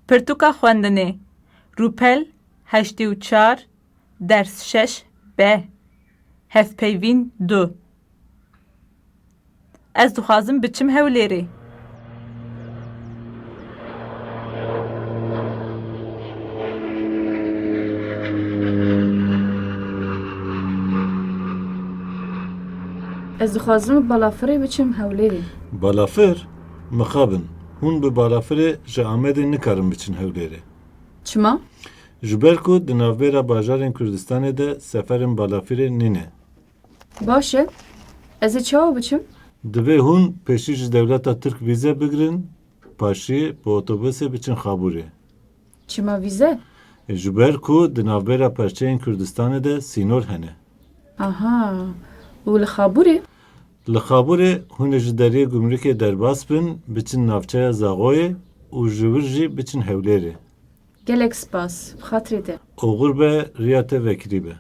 Pirtûka xwendinê. Rûpel 84 ders 6 B. Hevpeyvîn 2. Ez dixwazim biçim Hewlêrê. Ez dixwazim bi balafirê biçim Hewlêrê. Balafir? Mixabin. Hûn bi balafirê ji Amedê nikarin biçin Hewlêrê. Çima? Ji ber ku di navbera bajarên Kurdistanê de seferên balafirê nîne. Baş e. Ez ê çawa biçim? Divê hûn pêşî ji dewleta Tirk vîze bigirin, paşî bi otobusê biçin Xaburê. Çima vîze? Ji ber ku di navbera perçeyên Kurdistanê de sînor hene. Aha. û li Xaburê? Li Xaburê hûn ê ji deriyê gumrûkê derbas bin, biçin navçeya Zaxoyê û ji wir jî biçin Hewlêrê. Gelek spas. Bi xatirê te. Oxur be riya te vekirî be.